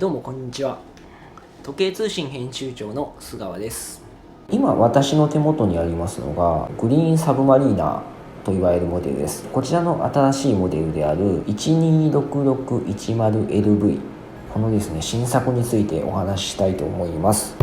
どうもこんにちは。時計通信編集長の須川です。今私の手元にありますのがグリーンサブマリーナーといわれるモデルです。こちらの新しいモデルである 126610LV、 このですね新作についてお話ししたいと思います。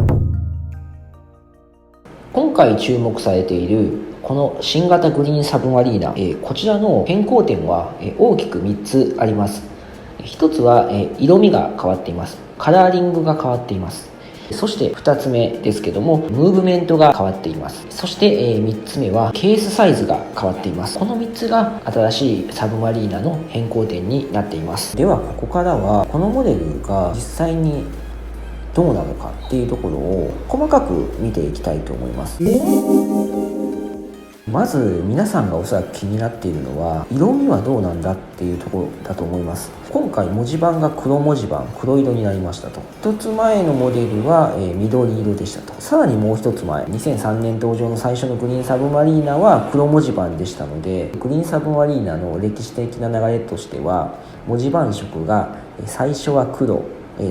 今回注目されているこの新型グリーンサブマリーナ、こちらの変更点は大きく3つあります。一つは色味が変わっています。カラーリングが変わっています。そして2つ目ですけども、ムーブメントが変わっています。そして3つ目はケースサイズが変わっています。この3つが新しいサブマリーナの変更点になっています。ではここからはこのモデルが実際にどうなのかっていうところを細かく見ていきたいと思います。まず皆さんがおそらく気になっているのは色味はどうなんだっていうところだと思います。今回文字盤が黒文字盤、黒色になりましたと。一つ前のモデルは緑色でしたと。さらにもう一つ前、2003年登場の最初のグリーンサブマリーナは黒文字盤でしたので、グリーンサブマリーナの歴史的な流れとしては文字盤色が最初は黒、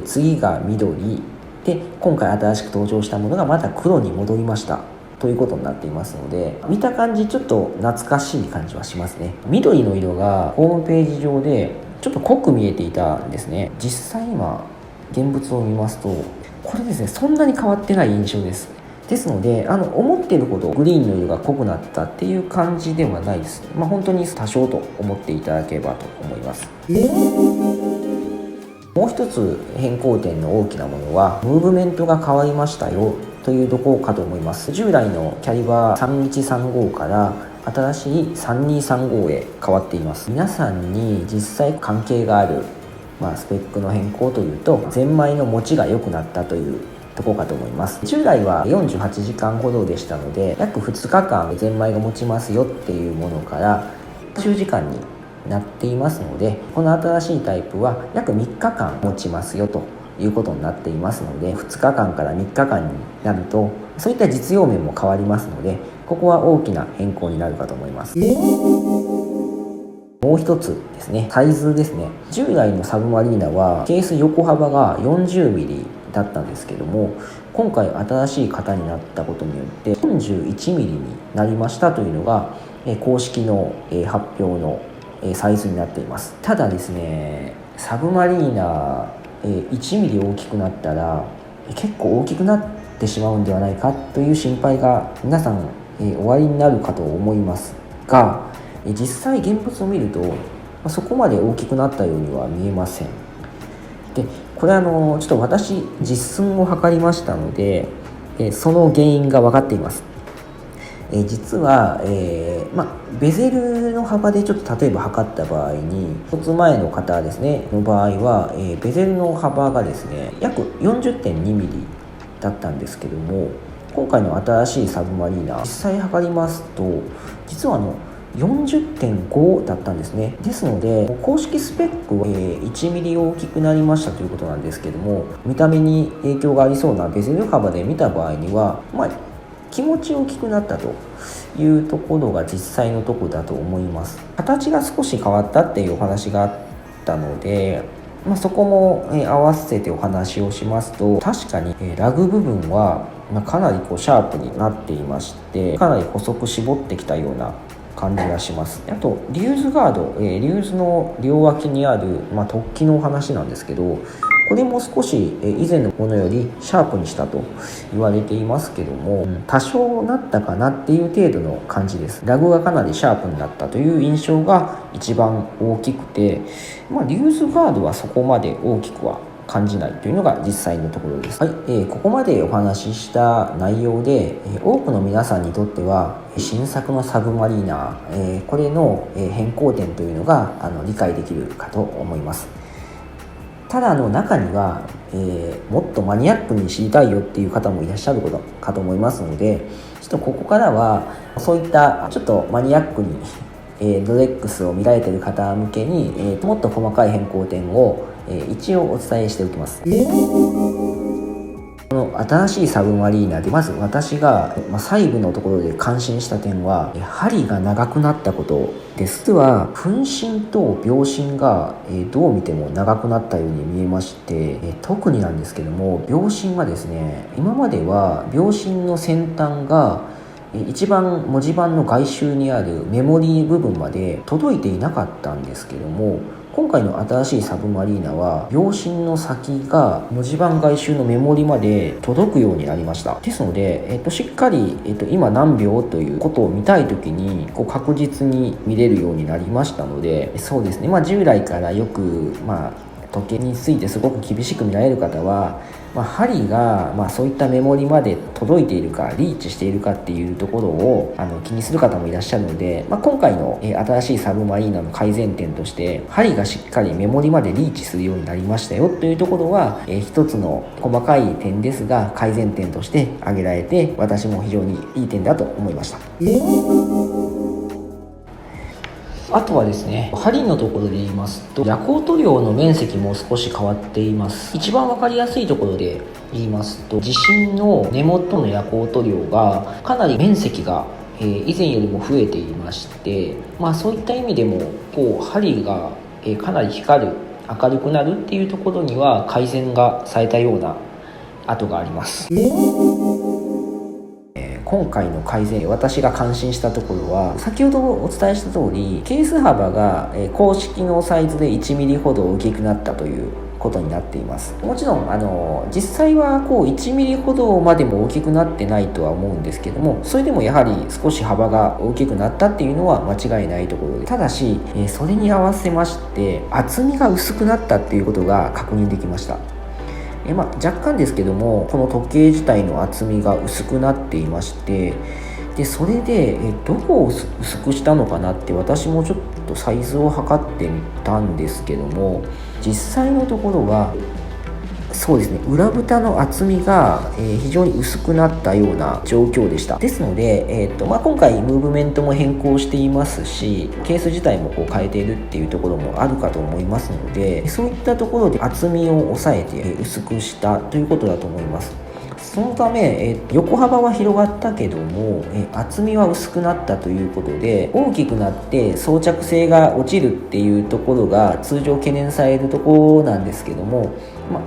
次が緑で、今回新しく登場したものがまた黒に戻りましたということになっていますので、見た感じちょっと懐かしい感じはしますね。緑の色がホームページ上でちょっと濃く見えていたんですね。実際今現物を見ますとこれですね、そんなに変わってない印象です。ですので思っているほどグリーンの色が濃くなったっていう感じではないです。本当に多少と思っていただければと思います。もう一つ変更点の大きなものはムーブメントが変わりましたよというところかと思います。従来のキャリバー3135から新しい3235へ変わっています。皆さんに実際関係がある、スペックの変更というとゼンマイの持ちが良くなったというところかと思います。従来は48時間ほどでしたので、約2日間ゼンマイが持ちますよっていうものから10時間になっていますので、この新しいタイプは約3日間持ちますよということになっていますので、2日間から3日間になるとそういった実用面も変わりますので、ここは大きな変更になるかと思います。もう一つですね、サイズですね。従来のサブマリーナはケース横幅が 40mm だったんですけども、今回新しい型になったことによって 41mm になりましたというのが公式の発表のサイズになっています。ただですね、サブマリーナ1ミリ大きくなったら結構大きくなってしまうんではないかという心配が皆さんおありになるかと思いますが、実際現物を見るとそこまで大きくなったようには見えません。でこれちょっと私実寸を測りましたのでその原因が分かっています。実は、ベゼルの幅でちょっと例えば測った場合に、一つ前の方ですねの場合は、ベゼルの幅がですね約 40.2mm だったんですけども、今回の新しいサブマリーナ実際測りますと実は40.5 だったんですね。ですので公式スペックは 1mm 大きくなりましたということなんですけども、見た目に影響がありそうなベゼル幅で見た場合には気持ち大きくなったというところが実際のところだと思います。形が少し変わったっていうお話があったので、そこも合わせてお話をしますと、確かにラグ部分はかなりシャープになっていまして、かなり細く絞ってきたような感じがします。あとリューズガード、リューズの両脇にある、突起のお話なんですけど、これも少し以前のものよりシャープにしたと言われていますけども、多少なったかなっていう程度の感じです。ラグがかなりシャープになったという印象が一番大きくて、リューズガードはそこまで大きくは感じないというのが実際のところです。はい、ここまでお話しした内容で、多くの皆さんにとっては新作のサブマリーナ、これの変更点というのが理解できるかと思います。ただ中には、もっとマニアックに知りたいよっていう方もいらっしゃることかと思いますので、ちょっとここからはそういったちょっとマニアックに、ドレックスを見られている方向けに、もっと細かい変更点を一応お伝えしておきます。このの新しいサブマリーナでまず私が、細部のところで感心した点は針が長くなったことです。実は分針と秒針がどう見ても長くなったように見えまして、特になんですけども、秒針はですね、今までは秒針の先端が一番文字盤の外周にあるメモリー部分まで届いていなかったんですけども、今回の新しいサブマリーナは秒針の先が文字盤外周のメモリまで届くようになりました。ですので、しっかり、今何秒ということを見たいときに確実に見れるようになりましたので、そうですね、従来からよく時計についてすごく厳しく見られる方は、針がそういったメモリまで届いているかリーチしているかっていうところを気にする方もいらっしゃるので、今回の新しいサブマリーナの改善点として、針がしっかりメモリまでリーチするようになりましたよというところは、一つの細かい点ですが改善点として挙げられて、私も非常にいい点だと思いました。あとはですね、針のところで言いますと、夜光塗料の面積も少し変わっています。一番わかりやすいところで言いますと、地震の根元の夜光塗料がかなり面積が以前よりも増えていまして、そういった意味でも針がかなり光る、明るくなるっていうところには改善がされたような跡があります。今回の改善、私が感心したところは、先ほどお伝えした通り、ケース幅が公式のサイズで 1mm ほど大きくなったということになっています。もちろん実際は1mm ほどまでも大きくなってないとは思うんですけども、それでもやはり少し幅が大きくなったっていうのは間違いないところで、ただしそれに合わせまして厚みが薄くなったっていうことが確認できました。若干ですけども、この時計自体の厚みが薄くなっていまして、でそれでどこを薄くしたのかなって私もちょっとサイズを測ってみたんですけども、実際のところはそうですね、裏蓋の厚みが非常に薄くなったような状況でした。ですので、今回ムーブメントも変更していますし、ケース自体も変えているっていうところもあるかと思いますので、そういったところで厚みを抑えて薄くしたということだと思います。そのため、横幅は広がったけども厚みは薄くなったということで、大きくなって装着性が落ちるっていうところが通常懸念されるところなんですけども、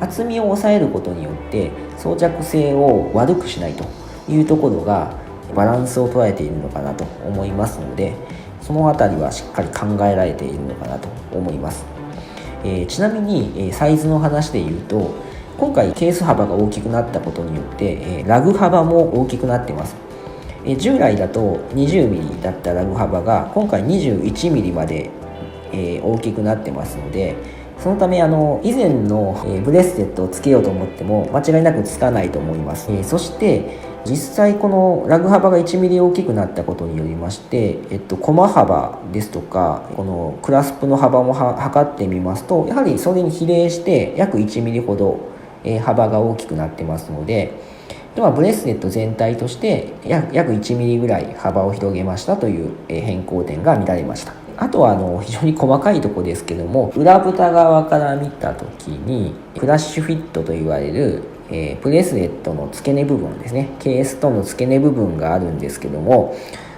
厚みを抑えることによって装着性を悪くしないというところがバランスを捉えているのかなと思いますので、そのあたりはしっかり考えられているのかなと思います。ちなみにサイズの話で言うと、今回ケース幅が大きくなったことによってラグ幅も大きくなっています。従来だと 20mm だったラグ幅が今回 21mm まで大きくなってますので、そのため以前のブレスレットをつけようと思っても間違いなくつかないと思います。そして実際このラグ幅が 1mm 大きくなったことによりまして、コマ幅ですとかこのクラスプの幅も測ってみますと、やはりそれに比例して約 1mm ほど幅が大きくなってますので、ブレスレット全体として約 1mm ぐらい幅を広げましたという変更点が見られました。あとは非常に細かいところですけども、裏蓋側から見た時にフラッシュフィットと言われるブレスレットの付け根部分ですね、ケースとの付け根部分があるんですけども、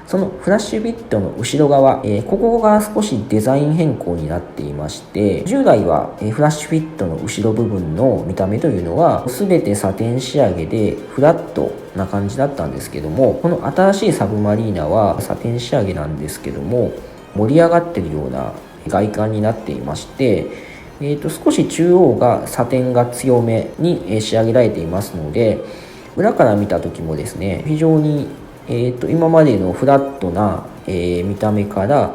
そのフラッシュフィットの後ろ側、ここが少しデザイン変更になっていまして、従来はフラッシュフィットの後ろ部分の見た目というのは全てサテン仕上げでフラットな感じだったんですけども、この新しいサブマリーナはサテン仕上げなんですけども、盛り上がっているような外観になっていまして、少し中央がサテンが強めに仕上げられていますので、裏から見た時もですね、非常に今までのフラットな見た目から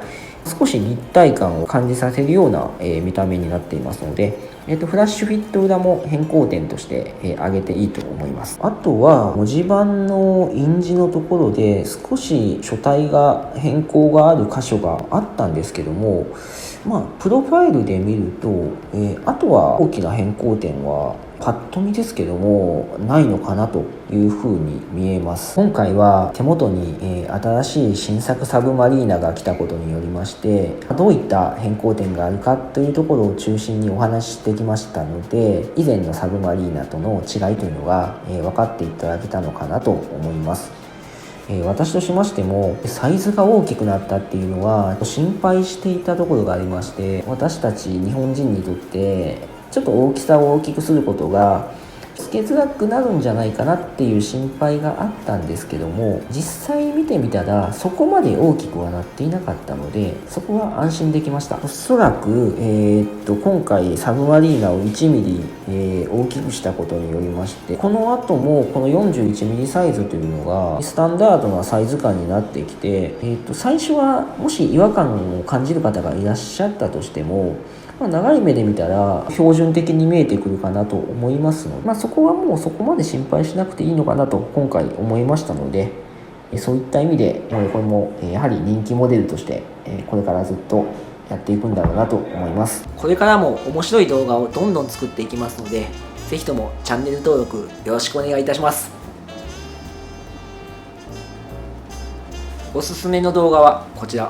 少し立体感を感じさせるような見た目になっていますので、フラッシュフィット裏も変更点として挙げていいと思います。あとは文字盤の印字のところで少し書体が変更がある箇所があったんですけども、プロファイルで見ると、あとは大きな変更点はパッと見ですけどもないのかなというふうに見えます。今回は手元に、新しい新作サブマリーナが来たことによりまして、どういった変更点があるかというところを中心にお話ししてきましたので、以前のサブマリーナとの違いというのが、分かっていただけたのかなと思います。私としましてもサイズが大きくなったっていうのは心配していたところがありまして、私たち日本人にとってちょっと大きさを大きくすることがつけづらくなるんじゃないかなっていう心配があったんですけども、実際見てみたらそこまで大きくはなっていなかったので、そこは安心できました。おそらく、今回サブマリーナを1ミリ、大きくしたことによりまして、この後もこの41ミリサイズというのがスタンダードなサイズ感になってきて、最初はもし違和感を感じる方がいらっしゃったとしても、長い目で見たら標準的に見えてくるかなと思いますので、そこはもうそこまで心配しなくていいのかなと今回思いましたので、そういった意味でこれもやはり人気モデルとしてこれからずっとやっていくんだろうなと思います。これからも面白い動画をどんどん作っていきますので、ぜひともチャンネル登録よろしくお願いいたします。おすすめの動画はこちら。